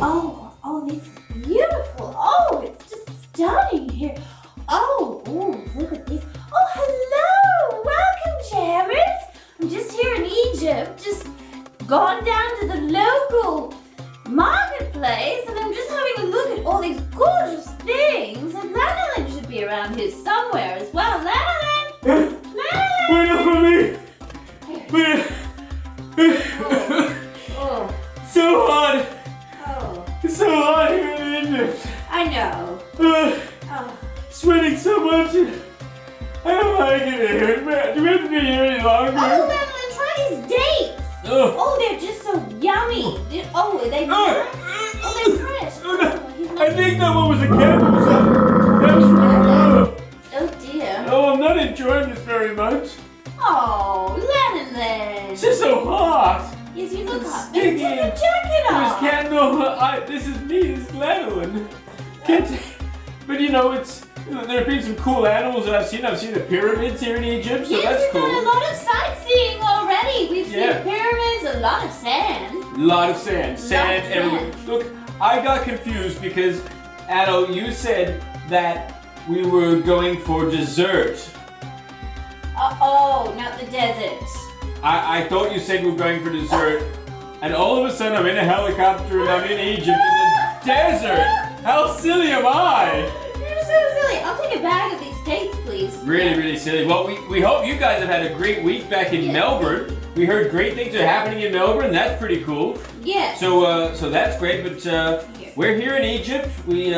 Oh, it's beautiful. Oh, it's just stunning here. Oh, look at this. Oh, hello. Welcome, Jared. I'm just here in Egypt, just gone down to the local marketplace, and I'm just having a look at all these gorgeous things. And Lanolin should be around here somewhere as well. Lanolin! Lanolin! Wait up for me! Wait. Oh. So hot! Oh. It's so hot here in Egypt. I know. Oh. Sweating so much. I don't like it here. Do we have to be here any longer? Oh, Lanolin, try these dates. Oh, they're just so yummy. Oh, are they nice? Oh, they're fresh. I think that one was a candle. That was from a Oh dear. Oh, I'm not enjoying this very much. Oh, Lanolin. It's just so hot. Yes, you look hot. Sticky. Take your jacket off. There's candle. This is me. This is Lanolin. But you know, there have been some cool animals that I've seen. I've seen the pyramids here in Egypt, so yes, that's cool. We've done a lot of sightseeing already. We've seen pyramids, a lot of sand. A lot of sand. Sand everywhere. Look, I got confused because, Addo, you said that we were going for dessert. Oh, not the desert. I thought you said we were going for dessert, and all of a sudden I'm in a helicopter and I'm in Egypt in the desert. How silly am I? You're so silly. I'll take a bag of these dates, please. Really, really silly. Well, we hope you guys have had a great week back in Melbourne. We heard great things are happening in Melbourne. That's pretty cool. Yes. So that's great. But we're here in Egypt. We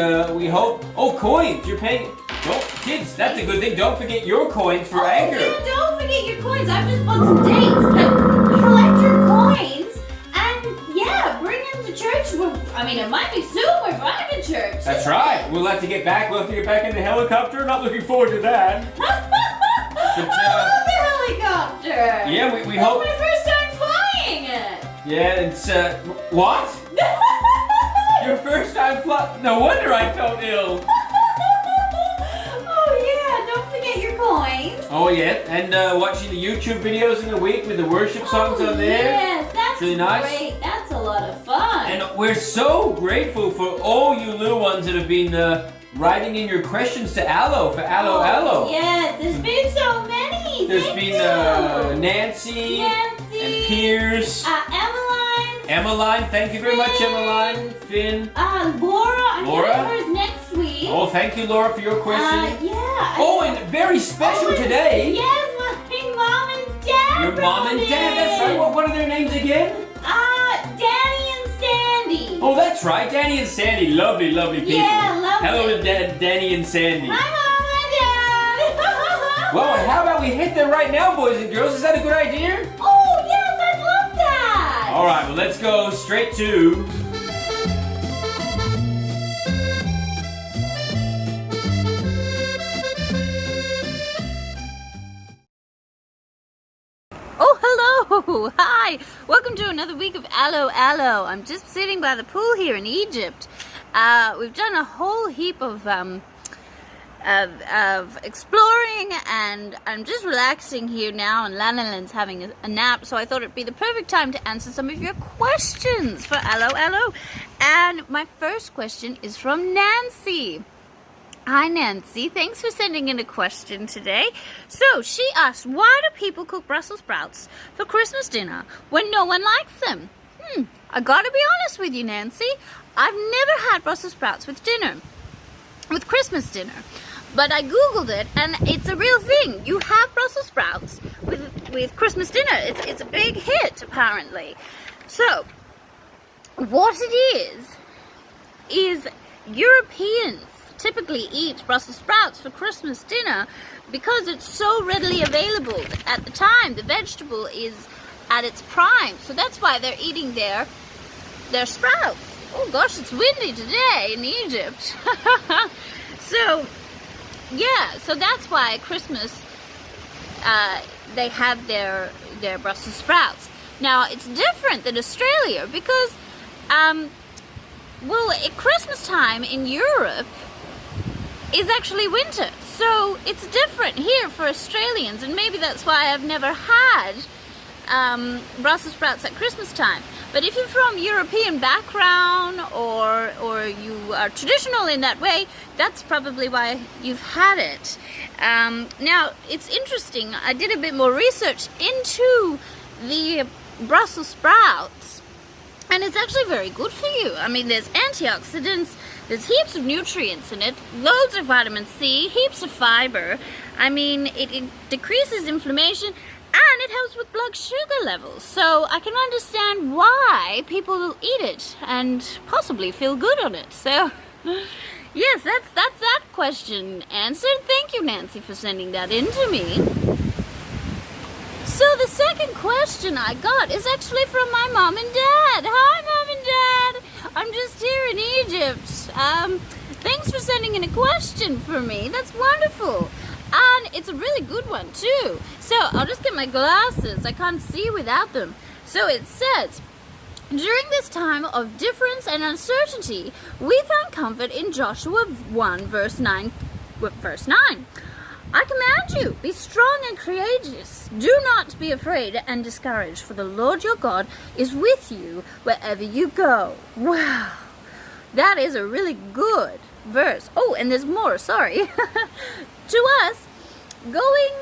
hope. Oh, coins! You're paying. Don't, kids. That's a good thing. Don't forget your coins for Anchor. Yeah, don't forget your coins. I've just bought some dates. Collect your coins and bring them to church. I mean, it might be soon. We're going to church. That's right. We'll have to get back. We'll have to get back in the helicopter. Not looking forward to that. I love the helicopter. Yeah, we hope. It's my first time flying it. Yeah, it's what? Your first time flying? No wonder I felt ill. Oh yeah, don't forget your coins. Oh yeah, and watching the YouTube videos in the week with the worship songs on there. Yes, that's really nice. Great. That's a lot of fun. And we're so grateful for all you little ones that have been writing in your questions to Allo for Allo. Yes, there's been so many. There's Thank been you. Nancy and Piers. Emmeline, thank you very much, Emmeline. Finn. Laura, I'm getting hers next week. Oh, thank you, Laura, for your question. Yeah. Oh, and very special today. Yes, my mom and dad. Your mom and dad, that's right. What are their names again? Danny and Sandy. Oh, that's right, Danny and Sandy. Lovely, lovely people. Yeah, lovely. Hello to Danny and Sandy. Hi, Mom and Dad. Well, how about we hit them right now, boys and girls? Is that a good idea? Oh, yes, I'd love that. All right, well, let's go straight to... Oh, hi! Welcome to another week of Allo. I'm just sitting by the pool here in Egypt. We've done a whole heap of exploring, and I'm just relaxing here now, and Lanolin's having a nap, so I thought it'd be the perfect time to answer some of your questions for Allo. And my first question is from Nancy. Hi Nancy, thanks for sending in a question today. So she asked, why do people cook Brussels sprouts for Christmas dinner when no one likes them? I gotta be honest with you, Nancy. I've never had Brussels sprouts with Christmas dinner. But I googled it and it's a real thing. You have Brussels sprouts with Christmas dinner. It's a big hit apparently. So what it is Europeans typically eat Brussels sprouts for Christmas dinner because it's so readily available at the time. The vegetable is at its prime, so that's why they're eating their sprouts. Oh gosh, it's windy today in Egypt. So that's why at Christmas they have their Brussels sprouts. Now it's different than Australia because at Christmas time in Europe is actually winter, so it's different here for Australians, and maybe that's why I've never had Brussels sprouts at Christmas time. But if you're from European background or you are traditional in that way, that's probably why you've had it. Now, it's interesting. I did a bit more research into the Brussels sprouts, and it's actually very good for you. I mean, there's antioxidants, there's heaps of nutrients in it, loads of vitamin C, heaps of fiber. I mean, it decreases inflammation, and it helps with blood sugar levels. So I can understand why people will eat it and possibly feel good on it. So yes, that's that question answered. Thank you, Nancy, for sending that in to me. So the second question I got is actually from my mom and dad. Hi, Mom and Dad. I'm just here in Egypt. Thanks for sending in a question for me. That's wonderful. And it's a really good one too. So I'll just get my glasses. I can't see without them. So it says, during this time of difference and uncertainty, we found comfort in Joshua 1 verse 9. I command you, be strong and courageous. Do not be afraid and discouraged, for the Lord your God is with you wherever you go. Wow, that is a really good verse. Oh, and there's more, sorry. To us, going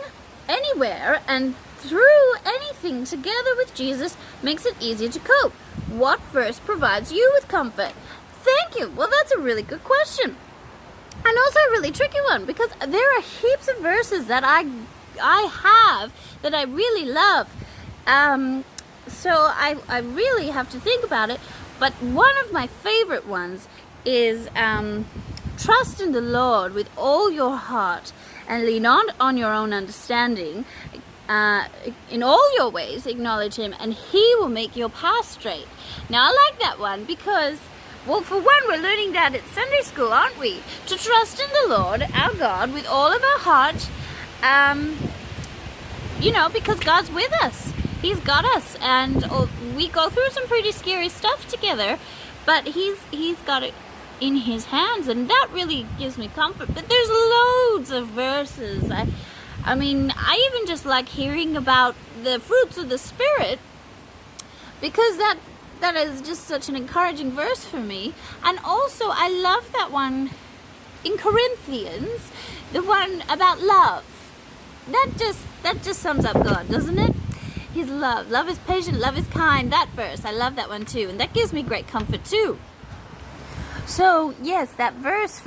anywhere and through anything together with Jesus makes it easier to cope. What verse provides you with comfort? Thank you. Well, that's a really good question. And also a really tricky one, because there are heaps of verses that I have that I really love. So I really have to think about it. But one of my favorite ones is trust in the Lord with all your heart and lean not on your own understanding. In all your ways acknowledge him and he will make your path straight. Now I like that one because, well, for one, we're learning that at Sunday school, aren't we? To trust in the Lord, our God, with all of our heart, because God's with us. He's got us, and we go through some pretty scary stuff together, but He's got it in His hands, and that really gives me comfort. But there's loads of verses. I mean, I even just like hearing about the fruits of the Spirit, because that is just such an encouraging verse for me. And also I love that one in Corinthians, the one about love. That just sums up God, doesn't it? His love. Love is patient, love is kind. That verse, I love that one too, and that gives me great comfort too. So yes, that verse,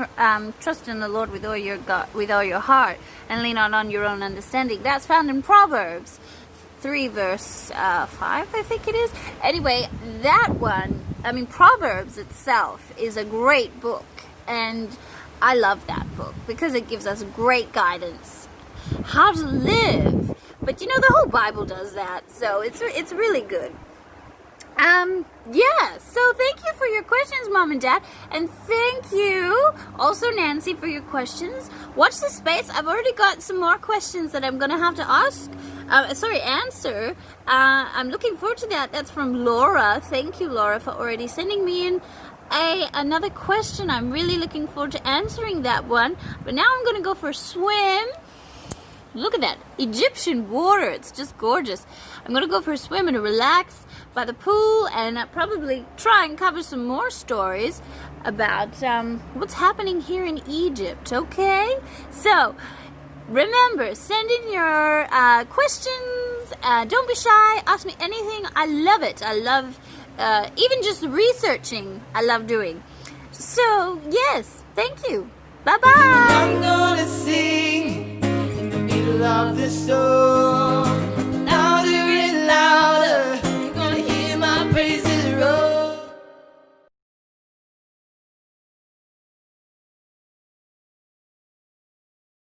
trust in the Lord with all your heart and lean not on your own understanding, that's found in Proverbs 3 verse 5, I think it is. Anyway, that one, I mean, Proverbs itself is a great book, and I love that book because it gives us great guidance how to live. But the whole Bible does that, so it's really good. Yeah, so thank you for your questions, Mom and Dad, and thank you also, Nancy, for your questions. Watch the space. I've already got some more questions that I'm gonna have to answer. I'm looking forward to that. That's from Laura. Thank you, Laura, for already sending me in another question. I'm really looking forward to answering that one. But now I'm gonna go for a swim. Look at that Egyptian water. It's just gorgeous. I'm gonna go for a swim and relax by the pool, and probably try and cover some more stories about what's happening here in Egypt. Okay, so remember, send in your questions. Don't be shy. Ask me anything. I love it. I love even just researching. I love doing. So yes, thank you. Bye bye. I'm gonna sing in the middle of the storm, louder and louder. You're gonna hear my praises roll.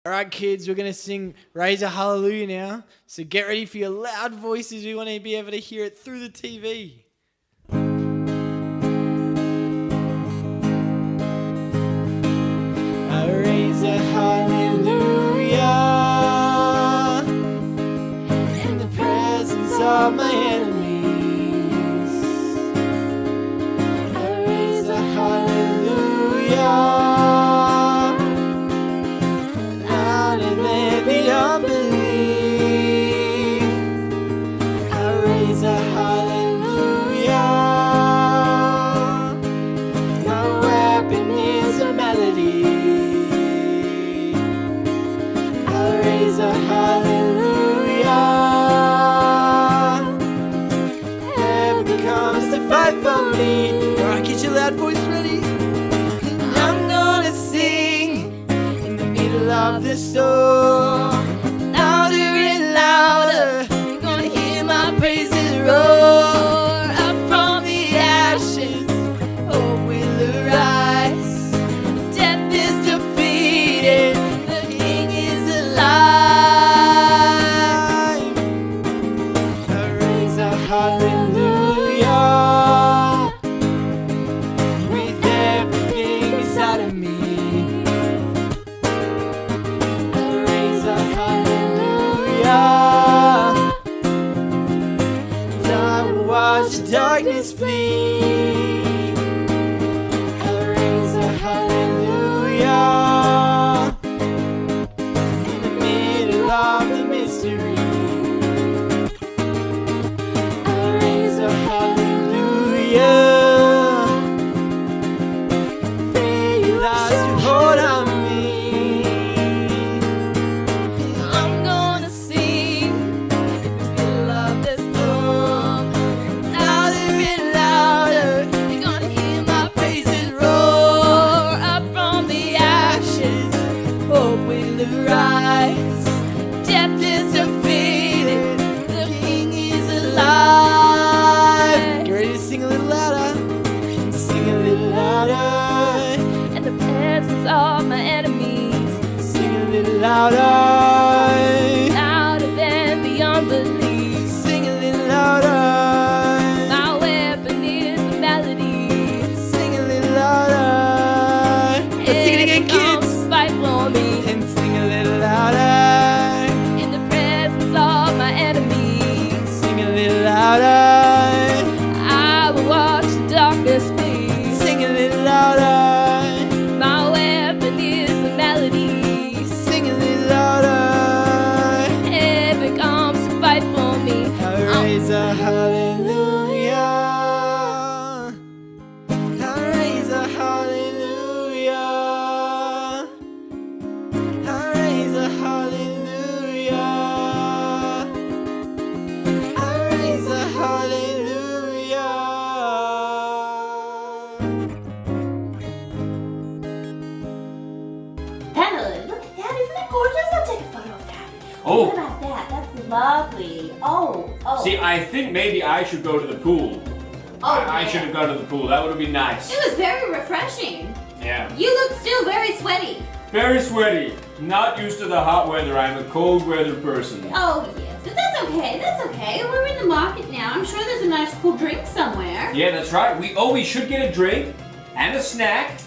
All right, kids, we're going to sing Raise a Hallelujah now. So get ready for your loud voices. We want to be able to hear it through the TV. I raise a hallelujah in the presence of my enemies. I raise a hallelujah. Unbelief. I raise a hallelujah. violin. Alright, get your loud voice ready. I'm gonna sing in the middle of the storm. Louder and louder, you're gonna hear my praises roar. Up from the ashes, hope will arise. Death is defeated, the King is alive. I raise a hallelujah with everything inside of me. I raise a hallelujah, and I will watch the darkness flee. I raise a hallelujah in the middle of the mystery. I raise a hallelujah. Faith lost your hold on me. I'm gonna sing in the middle of the storm. Louder and louder, you're gonna hear my praises roar. Up from the ashes, hope will arise. Death is defeated, the King is alive. Get ready to sing a little louder. Sing a little louder. And the presence of my enemies, Sing a little louder. louder than beyond belief. Sing a little louder. My weapon is a melody. Sing a little louder. Let's sing it again, kids. Fight for me. And sing a little louder. In the presence of my enemies, Sing a little louder. I will watch the darkness flee. Sing a little louder. My weapon is a melody. Sing a little louder. Heaven comes to fight for me. I raise a hallelujah. I raise a hallelujah. I raise a hallelujah. I raise a hallelujah. Annalyn, look at that. Isn't that gorgeous? I'll take a photo of that. What Oh, about that? That's lovely. Oh. see, I think maybe I should go to the pool. I yeah. should have gone to the pool. That would have been nice. It was very refreshing. Yeah. You look still very sweaty. Very sweaty. Not used to the hot weather. I'm a cold weather person. Oh, yes. But that's okay. That's okay. We're in the market now. I'm sure there's a nice cool drink somewhere. Yeah, that's right. We should get a drink and a snack.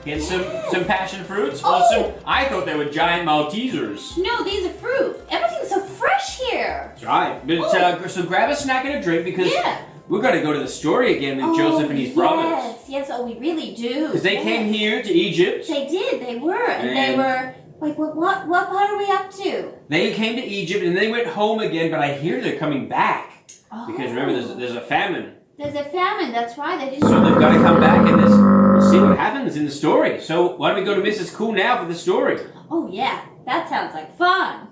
Get some passion fruits. Oh. Or some. I thought they were giant Maltesers. No, these are fruit. Everything's so fresh here. That's right. But so grab a snack and a drink because Yeah. we're gonna go to the story again with Joseph and his brothers. Yes, oh, we really do. Because they came here to Egypt. They did, they were. And they And- were, like, what part are we up to? They came to Egypt and they went home again, but I hear they're coming back. Oh. Because remember, there's a famine. There's a famine, that's right. They didn't. So they've got to come back and we'll see what happens in the story. So why don't we go to Mrs. Cool now for the story? Oh, yeah, that sounds like fun.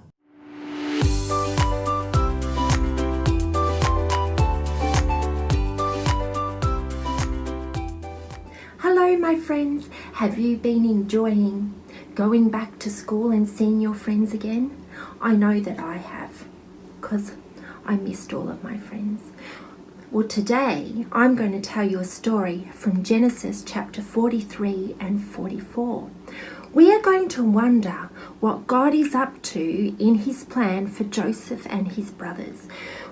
Hello, my friends. Have you been enjoying going back to school and seeing your friends again? I know that I have, because I missed all of my friends. Well, today I'm going to tell you a story from Genesis chapter 43 and 44. We are going to wonder what God is up to in his plan for Joseph and his brothers.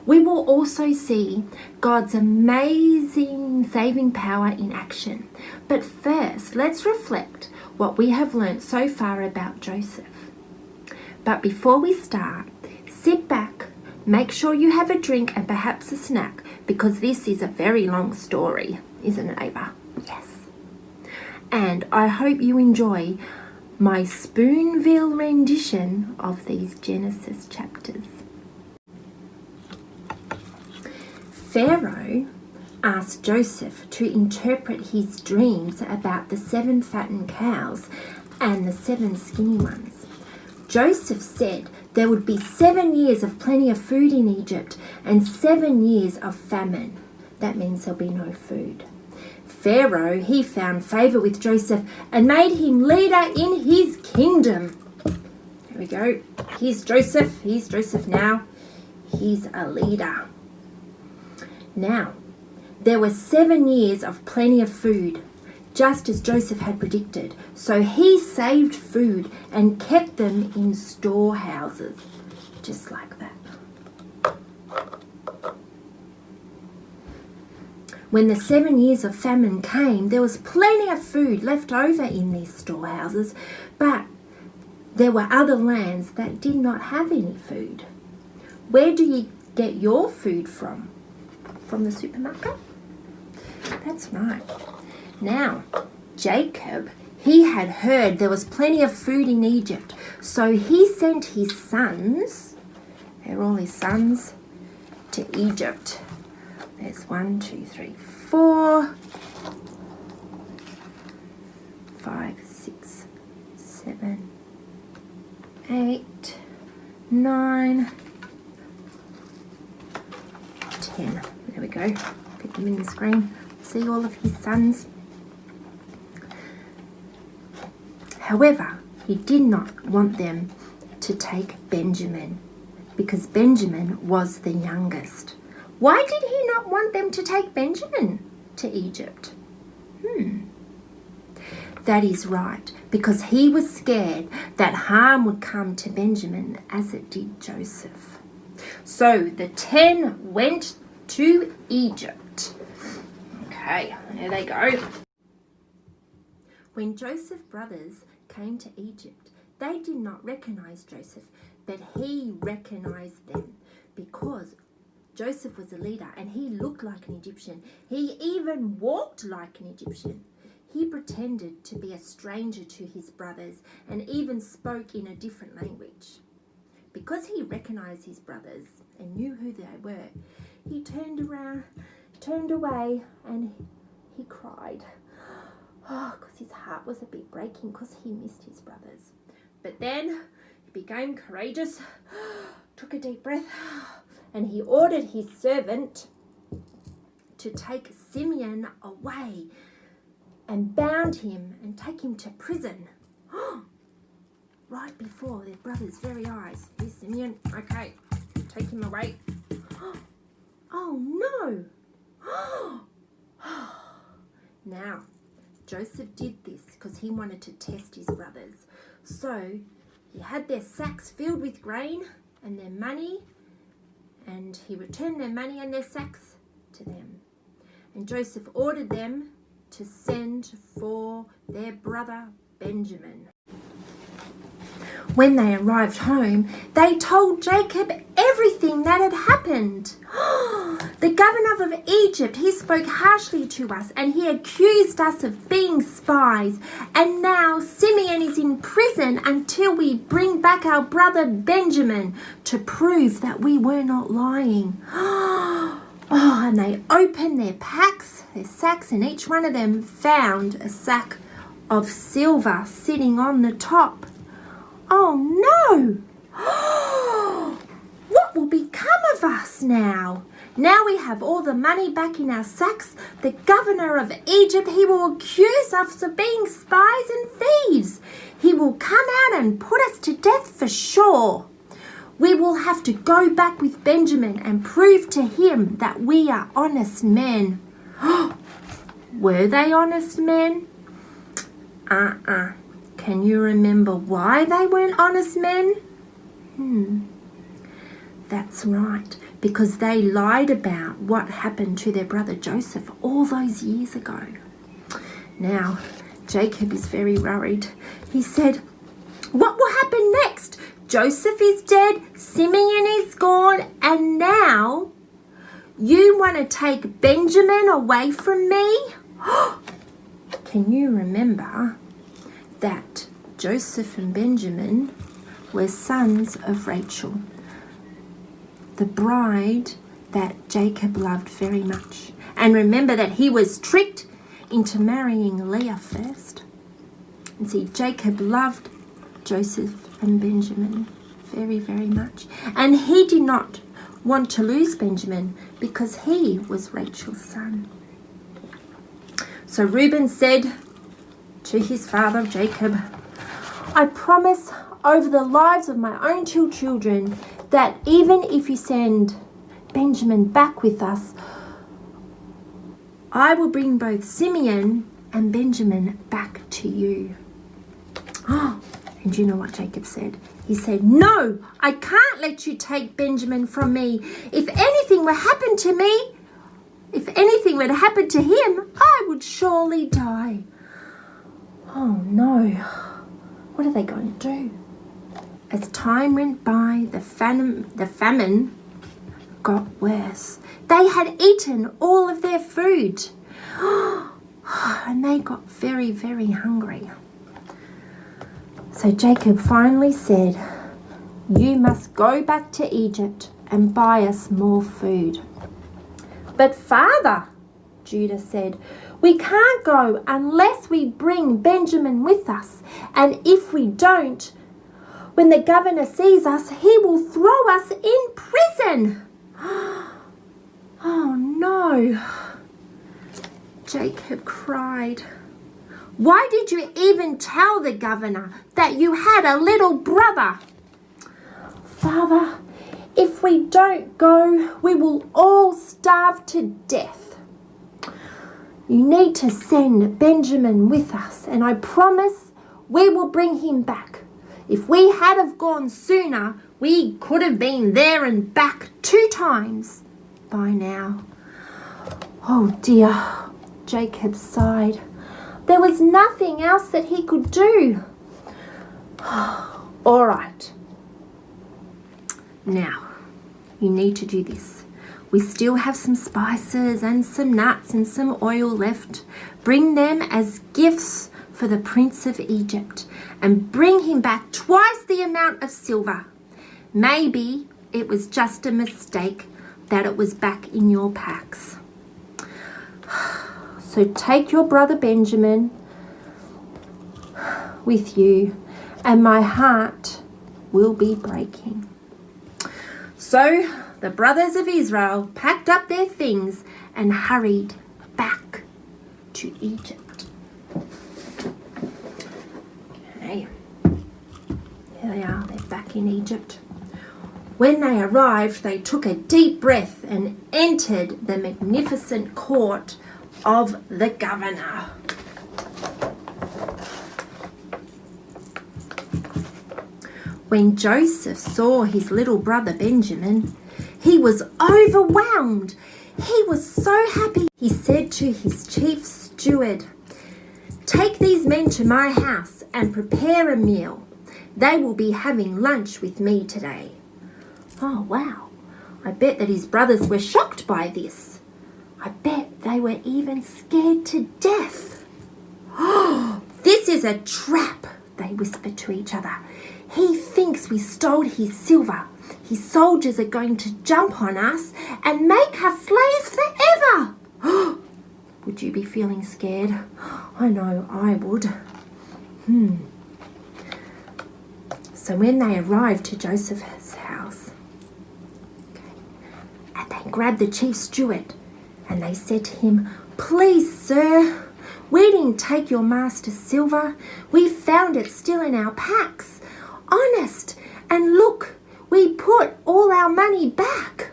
We will also see God's amazing saving power in action. But first, let's reflect what we have learnt so far about Joseph. But before we start, sit back, make sure you have a drink and perhaps a snack, because this is a very long story, isn't it, Ava? Yes. And I hope you enjoy my Spoonville rendition of these Genesis chapters. Pharaoh asked Joseph to interpret his dreams about the 7 fattened cows and the 7 skinny ones. Joseph said there would be 7 years of plenty of food in Egypt and 7 years of famine. That means there'll be no food. Pharaoh, he found favor with Joseph and made him leader in his kingdom. There we go. Here's Joseph. Here's Joseph now. He's a leader. Now, there were 7 years of plenty of food, just as Joseph had predicted. So he saved food and kept them in storehouses, just like that. When the 7 years of famine came, there was plenty of food left over in these storehouses, but there were other lands that did not have any food. Where do you get your food from? From the supermarket? That's right. Now, Jacob, he had heard there was plenty of food in Egypt, so he sent his sons, they're all his sons, to Egypt. There's 1, 2, 3, 4, 5, 6, 7, 8, 9, 10. There we go. Get them in the screen. See all of his sons. However, he did not want them to take Benjamin because Benjamin was the youngest. Why did he not want them to take Benjamin to Egypt? That is right, because he was scared that harm would come to Benjamin as it did Joseph. So the 10 went to Egypt. Okay, there they go. When Joseph's brothers came to Egypt, they did not recognize Joseph, but he recognized them because Joseph was a leader and he looked like an Egyptian. He even walked like an Egyptian. He pretended to be a stranger to his brothers and even spoke in a different language. Because he recognized his brothers and knew who they were, he turned away and he cried. Oh, because his heart was a bit breaking because he missed his brothers. But then he became courageous, took a deep breath, and he ordered his servant to take Simeon away and bound him and take him to prison. Right before their brother's very eyes. Here's Simeon. Okay, take him away. Oh no! Now, Joseph did this because he wanted to test his brothers. So he had their sacks filled with grain and their money, and he returned their money and their sacks to them. And Joseph ordered them to send for their brother Benjamin. When they arrived home, they told Jacob everything that had happened. The governor of Egypt, he spoke harshly to us and he accused us of being spies. And now Simeon is in prison until we bring back our brother Benjamin to prove that we were not lying. And they opened their packs, their sacks, and each one of them found a sack of silver sitting on the top. Oh no! What will become of us now? Now we have all the money back in our sacks. The governor of Egypt, he will accuse us of being spies and thieves. He will come out and put us to death for sure. We will have to go back with Benjamin and prove to him that we are honest men. Were they honest men? Can you remember why they weren't honest men? That's right, because they lied about what happened to their brother Joseph all those years ago. Now, Jacob is very worried. He said, what will happen next? Joseph is dead, Simeon is gone, and now you want to take Benjamin away from me? Can you remember that Joseph and Benjamin were sons of Rachel, the bride that Jacob loved very much? And remember that he was tricked into marrying Leah first. And see, Jacob loved Joseph and Benjamin very, very much. And he did not want to lose Benjamin because he was Rachel's son. So Reuben said to his father Jacob, I promise over the lives of my own two children that even if you send Benjamin back with us, I will bring both Simeon and Benjamin back to you. And you know what Jacob said? He said, no, I can't let you take Benjamin from me. If anything were happen to me, if anything were to happen to him, I would surely die. Oh no, what are they going to do? As time went by, the famine got worse. They had eaten all of their food and they got very, very hungry. So Jacob finally said, you must go back to Egypt and buy us more food. But Father, Judah said, we can't go unless we bring Benjamin with us. And if we don't, when the governor sees us, he will throw us in prison. Oh no, Jacob cried. Why did you even tell the governor that you had a little brother? Father, if we don't go, we will all starve to death. You need to send Benjamin with us, and I promise we will bring him back. If we had have gone sooner, we could have been there and back 2 times by now. Oh dear, Jacob sighed. There was nothing else that he could do. All right. Now, you need to do this. We still have some spices and some nuts and some oil left. Bring them as gifts for the Prince of Egypt and bring him back twice the amount of silver. Maybe it was just a mistake that it was back in your packs. So take your brother Benjamin with you, and my heart will be breaking. So the brothers of Israel packed up their things and hurried back to Egypt. Okay, here they are, they're back in Egypt. When they arrived, they took a deep breath and entered the magnificent court of the governor. When Joseph saw his little brother Benjamin, he was overwhelmed. He was so happy. He said to his chief steward, take these men to my house and prepare a meal. They will be having lunch with me today. Oh, wow. I bet that his brothers were shocked by this. I bet they were even scared to death. Oh, this is a trap, they whispered to each other. He thinks we stole his silver. His soldiers are going to jump on us and make us slaves forever. Would you be feeling scared? I know I would. So when they arrived to Joseph's house, and they grabbed the chief steward, and they said to him, please, sir, we didn't take your master's silver. We found it still in our packs. Honest, and look, we put all our money back.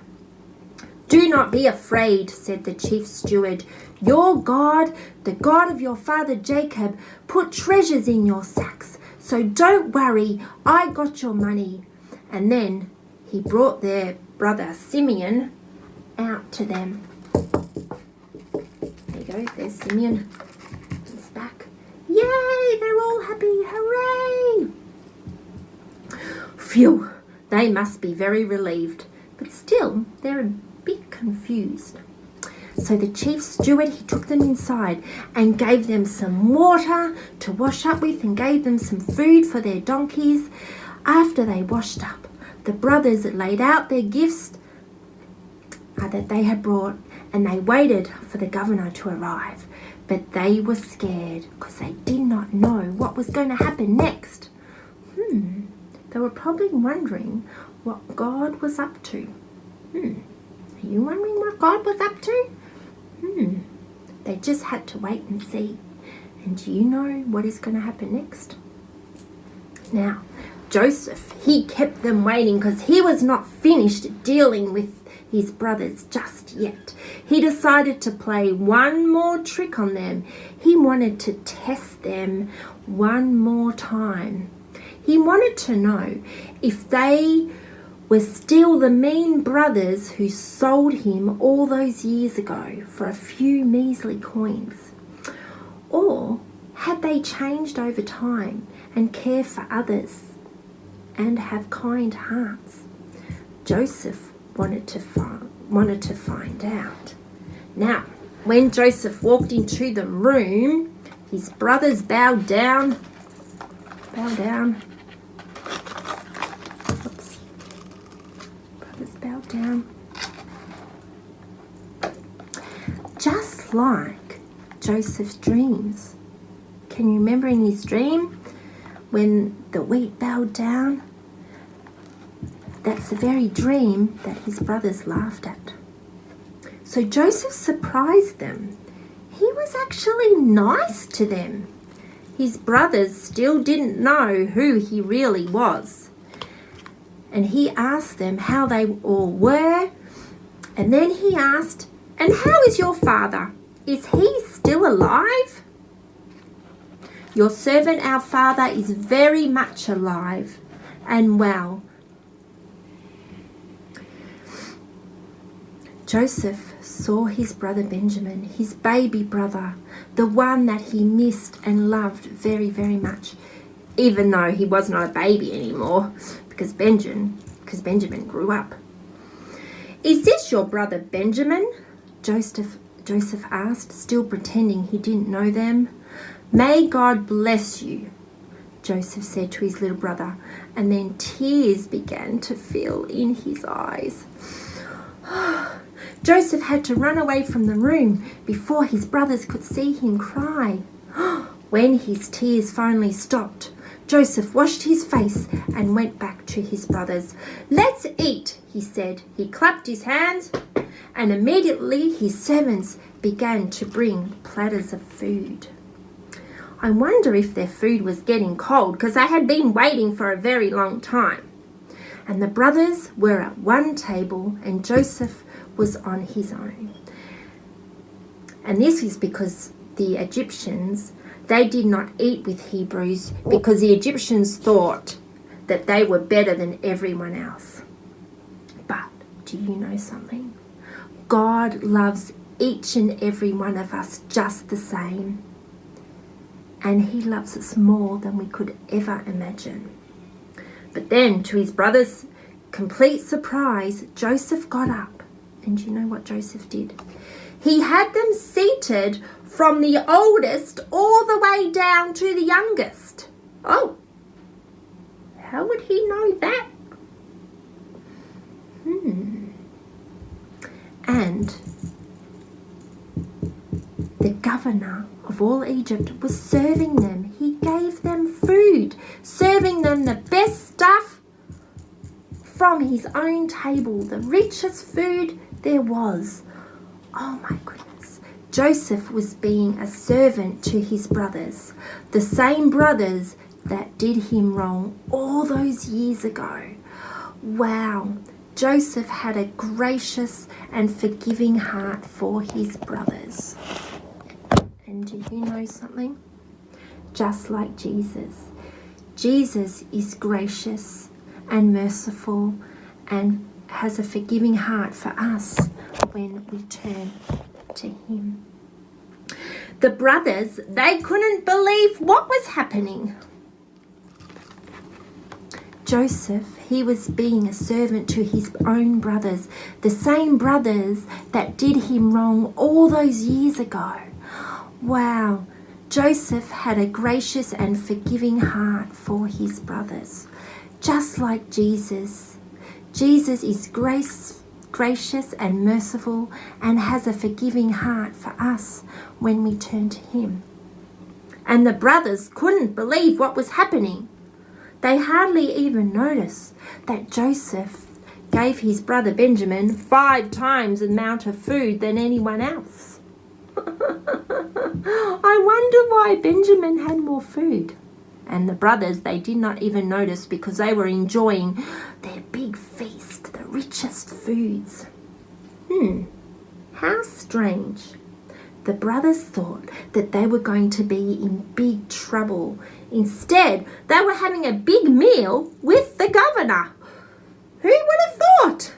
Do not be afraid, said the chief steward. Your God, the God of your father Jacob, put treasures in your sacks. So don't worry, I got your money. And then he brought their brother Simeon out to them. There you go, there's Simeon. He's back. Yay, they're all happy, hooray! Phew, they must be very relieved, but still they're a bit confused. So the chief steward, he took them inside and gave them some water to wash up with and gave them some food for their donkeys. After they washed up, the brothers laid out their gifts that they had brought, and they waited for the governor to arrive. But they were scared because they did not know what was going to happen next. They were probably wondering what God was up to. Are you wondering what God was up to? They just had to wait and see. And do you know what is going to happen next? Now, Joseph, he kept them waiting because he was not finished dealing with his brothers just yet. He decided to play one more trick on them. He wanted to test them one more time. He wanted to know if they were still the mean brothers who sold him all those years ago for a few measly coins. Or had they changed over time and care for others and have kind hearts? Joseph wanted to find out. Now, when Joseph walked into the room, his brothers bowed down. Oops. Brothers bowed down. Just like Joseph's dreams. Can you remember in his dream when the wheat bowed down? That's the very dream that his brothers laughed at. So Joseph surprised them. He was actually nice to them. His brothers still didn't know who he really was. And he asked them how they all were. And then he asked, "And how is your father? Is he still alive?" "Your servant, our father, is very much alive and well." Joseph saw his brother Benjamin, his baby brother, the one that he missed and loved very, very much, even though he was not a baby anymore because Benjamin grew up. "Is this your brother Benjamin?" Joseph asked, still pretending he didn't know them. "May God bless you," Joseph said to his little brother, and then tears began to fill in his eyes. Joseph had to run away from the room before his brothers could see him cry. When his tears finally stopped, Joseph washed his face and went back to his brothers. "Let's eat," he said. He clapped his hands, and immediately his servants began to bring platters of food. I wonder if their food was getting cold because they had been waiting for a very long time. And the brothers were at one table and Joseph was on his own. And this is because the Egyptians, they did not eat with Hebrews because the Egyptians thought that they were better than everyone else. But do you know something? God loves each and every one of us just the same. And he loves us more than we could ever imagine. But then, to his brother's complete surprise, Joseph got up. And do you know what Joseph did? He had them seated from the oldest all the way down to the youngest. Oh, how would he know that? And the governor of all Egypt was serving them. He gave them food, serving them the best stuff from his own table, the richest food there was. Oh my goodness. Joseph was being a servant to his brothers, the same brothers that did him wrong all those years ago. Wow. Joseph had a gracious and forgiving heart for his brothers. And do you know something? Just like Jesus. Jesus is gracious and merciful and has a forgiving heart for us when we turn to him. The brothers, they couldn't believe what was happening. Joseph, he was being a servant to his own brothers, the same brothers that did him wrong all those years ago. Wow, Joseph had a gracious and forgiving heart for his brothers, just like Jesus. Jesus is gracious and merciful and has a forgiving heart for us when we turn to him. And the brothers couldn't believe what was happening. They hardly even noticed that Joseph gave his brother Benjamin 5 times the amount of food than anyone else. I wonder why Benjamin had more food. And the brothers, they did not even notice because they were enjoying their big feast, the richest foods. How strange. The brothers thought that they were going to be in big trouble. Instead, they were having a big meal with the governor. Who would have thought?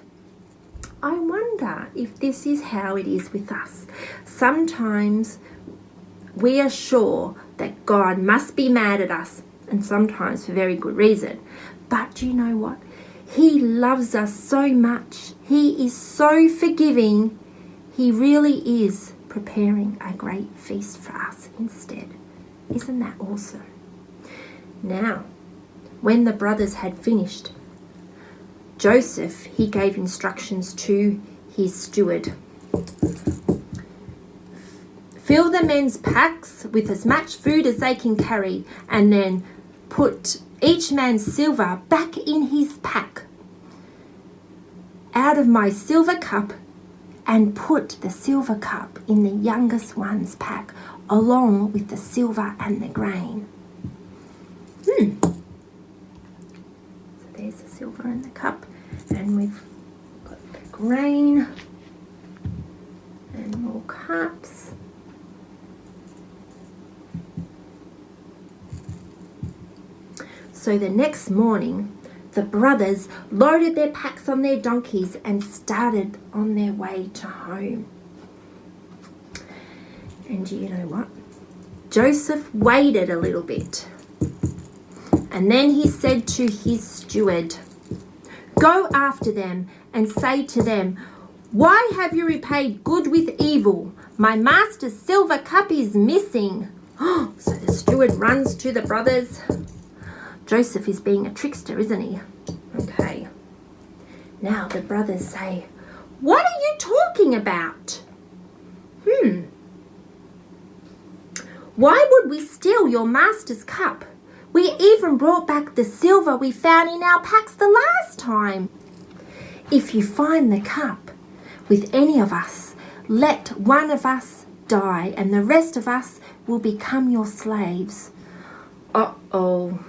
I wonder if this is how it is with us. Sometimes we are sure that God must be mad at us, and sometimes for very good reason. But do you know what? He loves us so much. He is so forgiving. He really is preparing a great feast for us instead. Isn't that awesome? Now, when the brothers had finished, Joseph, he gave instructions to his steward. Fill the men's packs with as much food as they can carry, and then put each man's silver back in his pack out of my silver cup, and put the silver cup in the youngest one's pack along with the silver and the grain. So there's the silver in the cup, and we've got the grain and more cups. So the next morning, the brothers loaded their packs on their donkeys and started on their way to home. And do you know what? Joseph waited a little bit. And then he said to his steward, "Go after them and say to them, 'Why have you repaid good with evil? My master's silver cup is missing.'" So the steward runs to the brothers. Joseph is being a trickster, isn't he? Okay. Now the brothers say, "What are you talking about? Why would we steal your master's cup? We even brought back the silver we found in our packs the last time. If you find the cup with any of us, let one of us die and the rest of us will become your slaves." Uh-oh.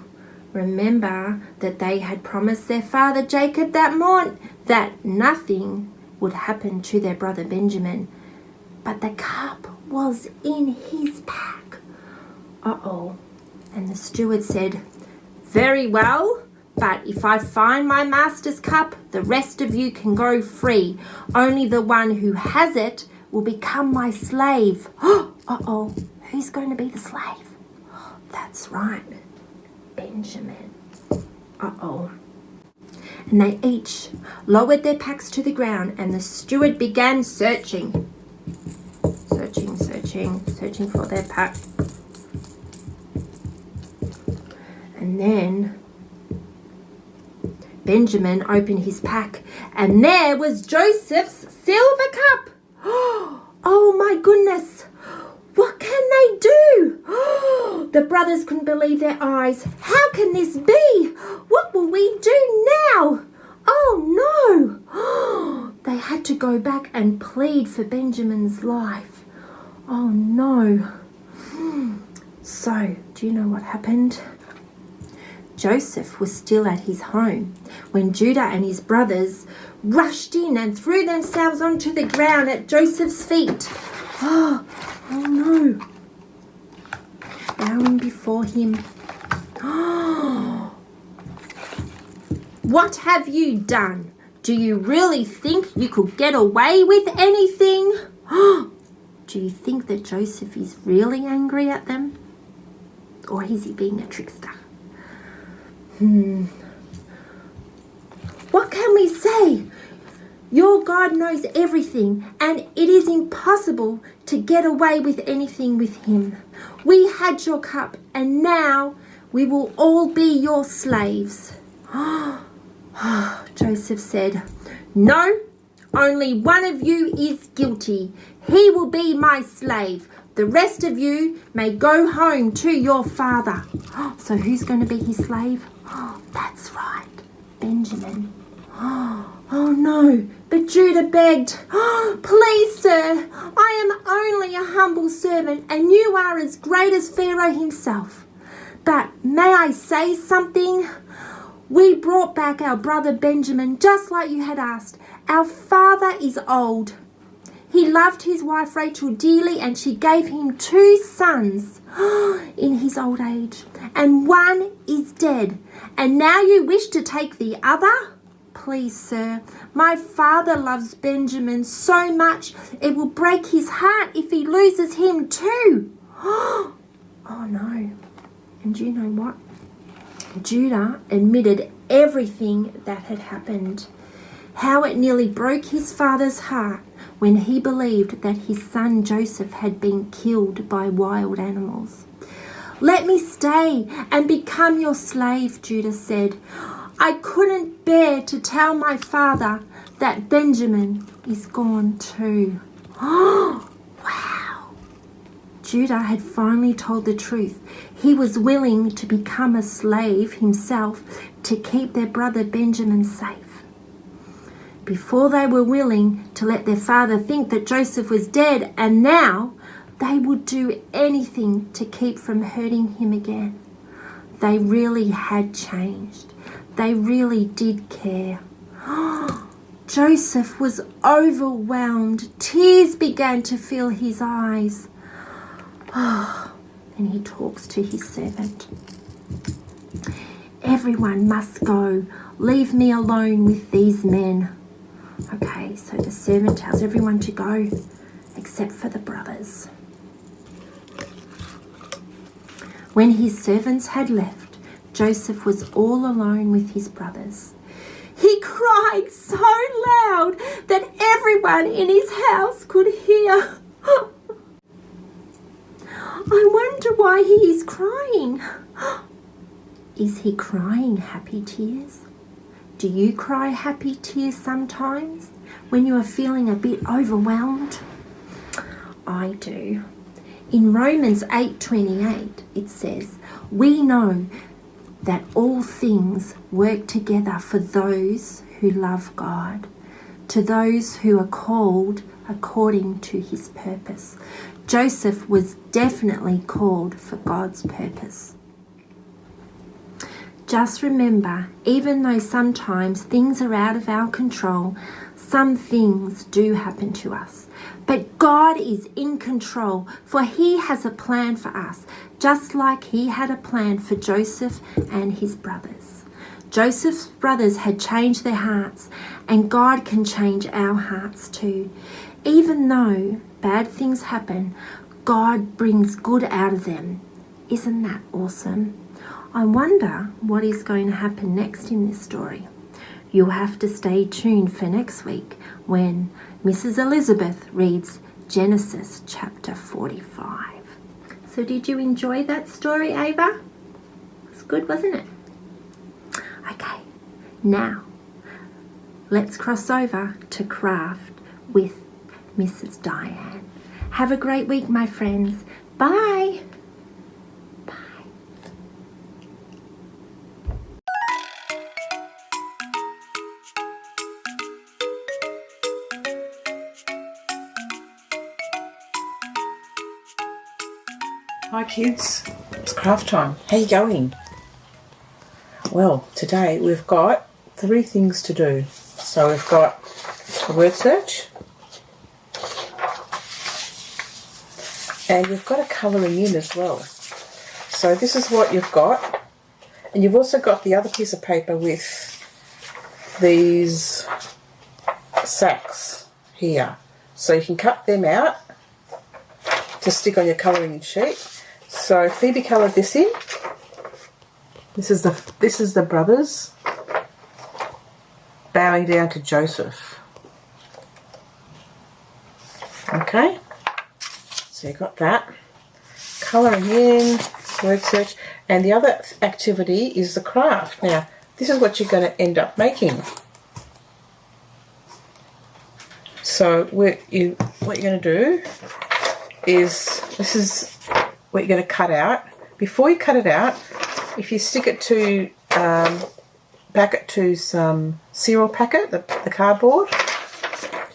Remember that they had promised their father Jacob that morning that nothing would happen to their brother Benjamin. But the cup was in his pack. Uh-oh. And the steward said, "Very well, but if I find my master's cup, the rest of you can go free. Only the one who has it will become my slave." Uh-oh. Who's going to be the slave? That's right. Benjamin. Uh-oh. And they each lowered their packs to the ground, and the steward began searching for their pack. And then Benjamin opened his pack, and there was Joseph's silver cup. Oh my goodness! What can they do? The brothers couldn't believe their eyes. How can this be? What will we do now? Oh no! They had to go back and plead for Benjamin's life. Oh no. So, do you know what happened? Joseph was still at his home when Judah and his brothers rushed in and threw themselves onto the ground at Joseph's feet. Oh no. Bowing before him. What have you done? Do you really think you could get away with anything? Do you think that Joseph is really angry at them? Or is he being a trickster? What can we say? Your God knows everything, and it is impossible to get away with anything with him. We had your cup, and now we will all be your slaves. Joseph said, "No, only one of you is guilty. He will be my slave. The rest of you may go home to your father." So who's going to be his slave? That's right, Benjamin. Oh no, but Judah begged, "Please, sir, I am only a humble servant, and you are as great as Pharaoh himself. But may I say something? We brought back our brother Benjamin just like you had asked. Our father is old. He loved his wife Rachel dearly, and she gave him 2 sons in his old age. And one is dead. And now you wish to take the other? Please, sir, my father loves Benjamin so much it will break his heart if he loses him too. Oh no. And you know what? Judah admitted everything that had happened. How it nearly broke his father's heart when he believed that his son Joseph had been killed by wild animals. Let me stay and become your slave, Judah said. I couldn't bear to tell my father that Benjamin is gone too. Oh, wow. Judah had finally told the truth. He was willing to become a slave himself to keep their brother Benjamin safe. Before they were willing to let their father think that Joseph was dead, and now they would do anything to keep from hurting him again. They really had changed. They really did care. Joseph was overwhelmed. Tears began to fill his eyes. And he talks to his servant. Everyone must go. Leave me alone with these men. Okay, so the servant tells everyone to go except for the brothers. When his servants had left, Joseph was all alone with his brothers. He cried so loud that everyone in his house could hear. I wonder why he is crying. Is he crying happy tears? Do you cry happy tears sometimes when you are feeling a bit overwhelmed? I do. In Romans 8:28 it says, we know that all things work together for those who love God, to those who are called according to his purpose. Joseph was definitely called for God's purpose. Just remember, even though sometimes things are out of our control, some things do happen to us. But God is in control, for he has a plan for us, just like he had a plan for Joseph and his brothers. Joseph's brothers had changed their hearts, and God can change our hearts too. Even though bad things happen, God brings good out of them. Isn't that awesome? I wonder what is going to happen next in this story. You'll have to stay tuned for next week when Mrs. Elizabeth reads Genesis chapter 45. So did you enjoy that story, Ava? It was good, wasn't it? Okay, now let's cross over to craft with Mrs. Diane. Have a great week, my friends. Bye. Hi kids, it's craft time. How you going? Well, today we've got 3 things to do. So we've got a word search, and we've got a colouring in as well. So this is what you've got, and you've also got the other piece of paper with these sacks here. So you can cut them out to stick on your colouring sheet. So Phoebe coloured this in. This is the brothers bowing down to Joseph. Okay, so you got that. Colouring in, word search, and the other activity is the craft. Now, this is what you're going to end up making. So what you're going to do is, this is what you're going to cut out. Before you cut it out, if you stick it to, back it to some cereal packet, the cardboard,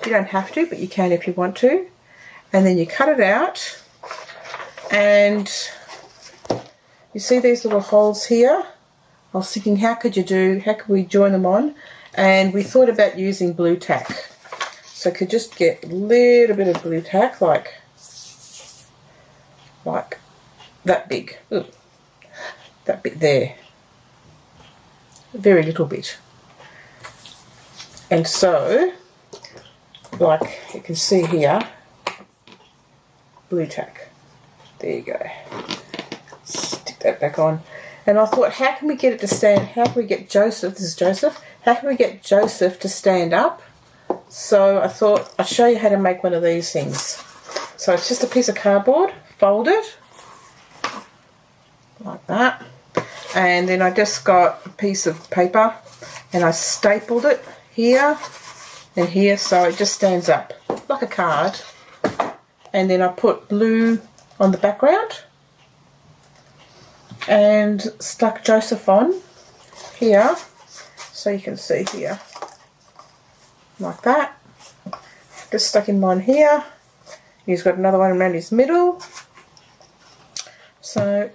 you don't have to, but you can if you want to. and then you cut it out, and you see these little holes here. I was thinking, how could we join them on? And we thought about using blue tack. So I could just get a little bit of blue tack, like that big. Ooh, that bit there. A very little bit. And so, like you can see here, blue tack. There you go. Stick that back on. And I thought, how can we get it to stand? How can we get Joseph? This is Joseph. How can we get Joseph to stand up? So I thought I'll show you how to make one of these things. So it's just a piece of cardboard, folded like that. And then I just got a piece of paper and I stapled it here and here so it just stands up like a card. And then I put blue on the background and stuck Joseph on here so you can see here like that. Just stuck him on here. He's got another one around his middle. So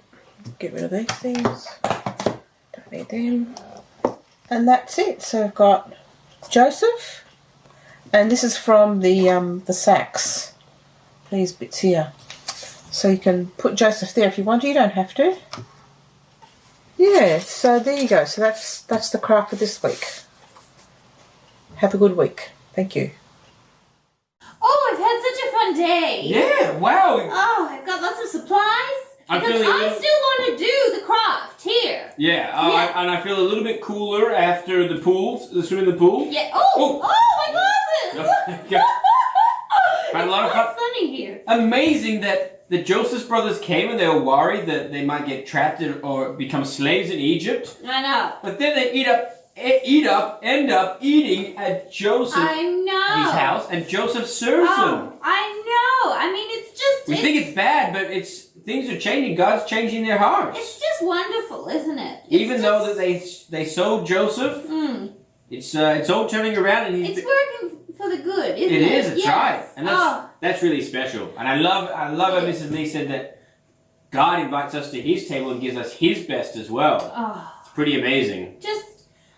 get rid of these things. Don't need them. And that's it. So I've got Joseph, and this is from the sacks. These bits here. So you can put Joseph there if you want to. You don't have to. Yeah. So there you go. So that's the craft for this week. Have a good week. Thank you. Oh, I've had such a fun day. Yeah, wow. Oh, I've got lots of supplies. I'm Because feeling- I still want to do the craft here. Yeah, Yeah. and I feel a little bit cooler after the swim in the pool. Yeah. Oh, my glasses. Had a lot of It's fun. sunny here. Amazing that the Joseph brothers came and they were worried that they might get trapped or become slaves in Egypt. I know. But then they end up eating at Joseph's I know. house, and Joseph serves them. Oh, I know. I mean, it's just. We think it's bad, but things are changing. God's changing their hearts. It's just wonderful, isn't it? Even though that they sold Joseph, it's all turning around, and he's. It's working for the good, isn't it? It is. It's Yes. right, and that's really special. And I love how Mrs. Lee said that God invites us to His table and gives us His best as well. Oh, It's pretty amazing.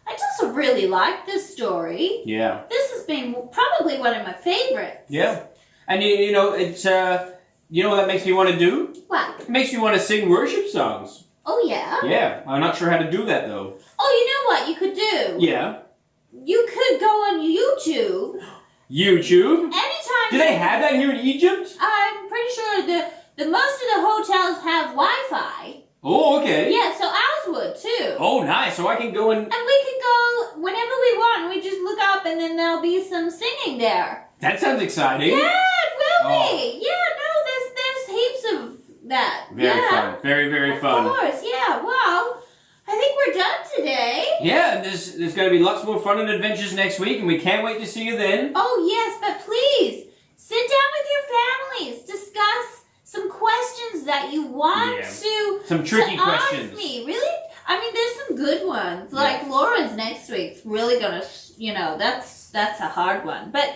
I just really like this story. Yeah. This has been probably one of my favorites. Yeah. And you know it's you know what that makes me want to do? What? It makes me want to sing worship songs. Oh, yeah? Yeah. I'm not sure how to do that though. Oh, you know what you could do? Yeah. You could go on YouTube. YouTube. Anytime. Do they have that here in Egypt? I'm pretty sure the most of the hotels have Wi-Fi. Oh, okay. Yeah, so ours would too. Oh, nice. So I can go and. And we can go whenever we want, and we just look up, and then there'll be some singing there. That sounds exciting. Yeah, it will Oh. be. Yeah, no, there's heaps of that. Very yeah. fun. Very, very fun. Of course, yeah. Well, I think we're done today. Yeah, and there's going to be lots more fun and adventures next week, and we can't wait to see you then. Oh, yes, but please, sit down with your families. Discuss some questions that you want Yeah. to Some tricky to ask questions. me. Really? I mean, there's some good ones. Like Lauren's next week's really gonna, that's a hard one. But,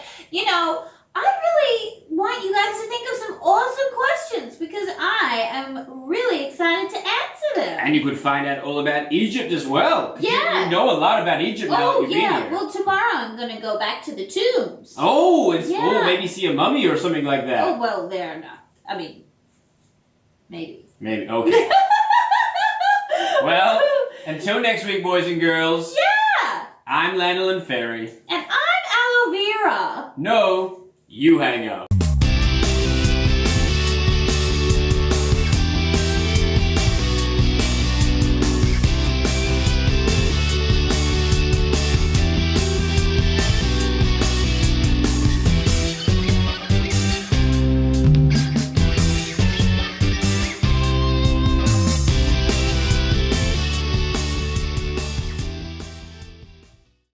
I really want you guys to think of some awesome questions because I am really excited to answer them. And you could find out all about Egypt as well. 'Cause Yeah. You know a lot about Egypt now that Oh, you've been yeah. here. Well, tomorrow I'm gonna go back to the tombs. Oh, Yeah. maybe see a mummy or something like that. Oh, well, they're not. I mean, maybe. Maybe. Okay. Well, until next week, boys and girls. Yeah! I'm Lanolin Ferry. And I'm Aloe Vera. No, you hang up.